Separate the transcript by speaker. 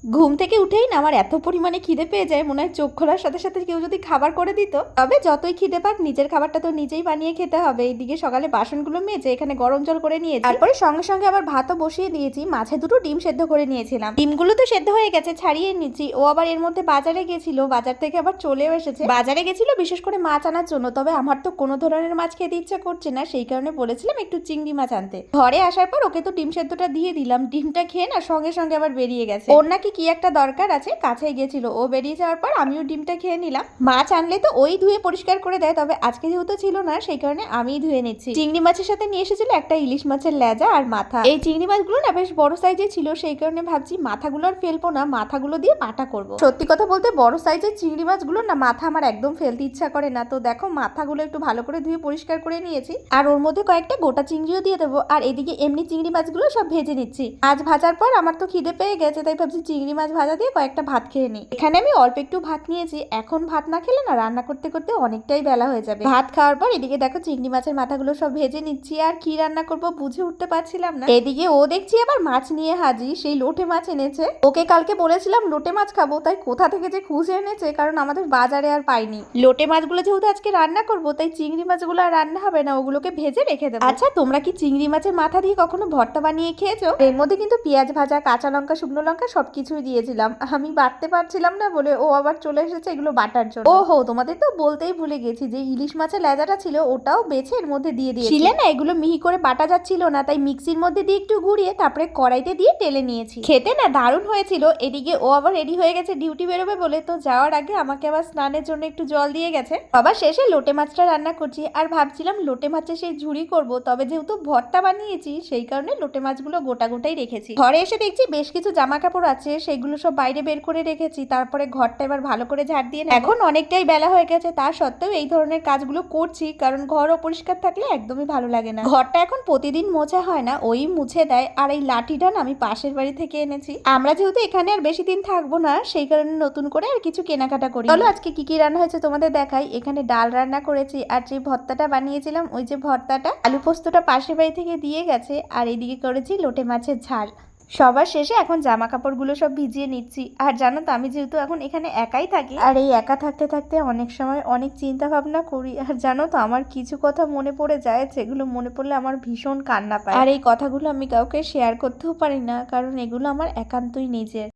Speaker 1: ঘুম থেকে উঠেই না আমার এত পরিমাণে খিদে পেয়ে যায়, মনে হয় চোখ খোলার সাথে সাথে কেউ যদি খাবার করে দিত। তবে যতই খিদে পাক নিজের খাবারটা তো নিজেই বানিয়ে খেতে হবে। এইদিকে সকালে বাসনগুলো মেজে এখানে গরম জল করে নিয়েছি, তারপরে সঙ্গে সঙ্গে আবার ভাতও বসিয়ে দিয়েছি। মাঝে দুটো ডিম সেদ্ধ করে নিয়েছিলাম, ডিমগুলো তো সেদ্ধ হয়ে গেছে, ছাড়িয়ে নিচ্ছি। ও আবার এর মধ্যে বাজারে গেছিল, বাজার থেকে আবার চলেও এসেছে। বাজারে গেছিল বিশেষ করে মাছ আনার জন্য, তবে আমার তো কোনো ধরনের মাছ খেতে ইচ্ছা করছে না, সেই কারণে বলেছিলাম একটু চিংড়ি মাছ আনতে। ঘরে আসার পর ওকে তো ডিম সেদ্ধটা দিয়ে দিলাম, ডিমটা খেয়ে না সঙ্গে সঙ্গে আবার বেরিয়ে গেছে। ওর নাকি কি একটা দরকার আছে, কাছেই গেছিল। ও বেরিয়ে যাওয়ার পর আমিও ডিমটা খেয়ে নিলাম। মাছ আনলে তো ওই ধুয়ে পরিষ্কার করে দেয়, তবে আজকে যেহেতু ছিল না সেই কারণে আমিই ধুয়ে নিচ্ছি। চিংড়ি মাছের সাথে নিয়ে এসেছিল একটা ইলিশ মাছের লেজা আর মাথা। এই চিংড়ি মাছগুলো না বেশ বড় সাইজের ছিল, সেই কারণে ভাবছি মাথাগুলো আর ফেলবো না, মাথাগুলো দিয়ে বাটা করব। সত্যি কথা বলতে বড় সাইজের চিংড়ি মাছগুলো না মাথা আমার একদম ফেলতে ইচ্ছা করে না। তো দেখো মাথাগুলো একটু ভালো করে ধুয়ে পরিষ্কার করে নিয়েছি, আর ওর মধ্যে কয়েকটা গোটা চিংড়িও দিয়ে দেবো। আর এদিকে এমনি চিংড়ি মাছগুলো সব ভেজে নিচ্ছি। আজ ভাজার পর আমার তো খিদে পেয়ে গেছে, তাই ভাবছি চিংড়ি মাছ ভাজা দিয়ে কয়েকটা ভাত খেয়ে নিই। এখানে আমি অল্প একটু ভাত নিয়েছি, এখন ভাত না খেলে না রান্না করতে করতে অনেকটাই বেলা হয়ে যাবে। ভাত খাওয়ার পর এদিকে দেখো চিংড়ি মাছের মাথাগুলো সব ভেজে নিচ্ছি, আর কি রান্না করব বুঝে উঠতে পারছিলাম না। এদিকে ও দেখছি আবার মাছ নিয়ে হাজির, সেই লোটে মাছ এনেছে। ওকে কালকে বলেছিলাম লোটে মাছ খাবো, তাই কোথা থেকে যে খুঁজে এনেছে, কারণ আমাদের বাজারে আর পাইনি। লোটে মাছগুলো যেহেতু আজকে রান্না করব, তাই চিংড়ি মাছগুলো আর রান্না হবে না, ওগুলোকে ভেজে রেখে দেবো। আচ্ছা, তোমরা কি চিংড়ি মাছের মাথা দিয়ে কখনো ভর্তা বানিয়ে খেয়েছো? এর মধ্যে কিন্তু পেঁয়াজ ভাজা, কাঁচা লঙ্কা, শুকনো লঙ্কা সবকিছুই দিয়েছিলাম। আমি বাটতে পারছিলাম না বলে ও আবার চলে এসেছে এগুলো বাটার জন্য। ওহো, তোমাদের তো বলতেই ভুলে গেছি যে ইলিশ মাছের লেজাটা ছিল ওটাও বেছে এর মধ্যে দিয়ে দিয়েছি। ছিলে না এগুলো মিহি করে বাটা যাচ্ছিল না, তাই মিক্সির মধ্যে দিয়ে একটু গুঁড়িয়ে তারপরে কড়াইতে দিয়ে টেলে নিয়েছি। খেতে না দারুণ হয়েছিল। এদিকে ও আবার রেডি হয়ে গেছে ডিউটি বেরোবে বলে, তো যাওয়ার আগে আমাকে আবার স্নানের জন্য একটু জল দিয়ে গেছে। আবার শেষে লোটে মাছটা রান্না করছি, আর ভাবছিলাম লোটে মাছের সেই ঝুড়ি করব, তবে যেহেতু ভর্তা বানিয়েছি সেই কারণে লোটে মাছগুলো গোটা গোটাই রেখেছি। ঘরে এসে দেখছি বেশ কিছু জামা কাপড় আছে, সেগুলো সব বাইরে বের করে রেখেছি। তারপরে ঘরটা এবার ভালো করে ঝাড় দিয়ে এখন অনেকটাই বেলা হয়ে গেছে, তা সত্ত্বেও এই ধরনের কাজগুলো করছি, কারণ ঘর অপরিষ্কার থাকলে একদমই ভালো লাগে না। ঘরটা এখন প্রতিদিন মোছা হয় না, ওই মুছে দেয়। আর এই লাঠিটা আমি পাশের বাড়ি থেকে এনেছি। আমরা যেহেতু এখানে আর বেশি দিন থাকবো না, সেই কারণে নতুন করে আর কিছু কেনাকাটা করি। চলো আজকে কি কি রান্না হয়েছে তোমাদের দেখাই। এখানে ডাল রান্না করেছি, আর যে ভর্তাটা বানিয়েছিলাম ওই যে ভর্তাটা, আলু পোস্তটা পাশের বাড়ি থেকে দিয়ে গেছে, আর এদিকে করেছি লোটে মাছের ঝাল। সবার শেষে এখন জামা কাপড়গুলো সব ভিজিয়ে নিচ্ছি। আর জানো তো আমি যেহেতু এখন এখানে একাই থাকি, আর এই একা থাকতে থাকতে অনেক সময় অনেক চিন্তা ভাবনা করি। আর জানো তো আমার কিছু কথা মনে পড়ে যায়, সেগুলো মনে পড়লে আমার ভীষণ কান্না পায়। আর এই কথাগুলো আমি কাউকে শেয়ার করতেও পারি না, কারণ এগুলো আমার একান্তই নিজের।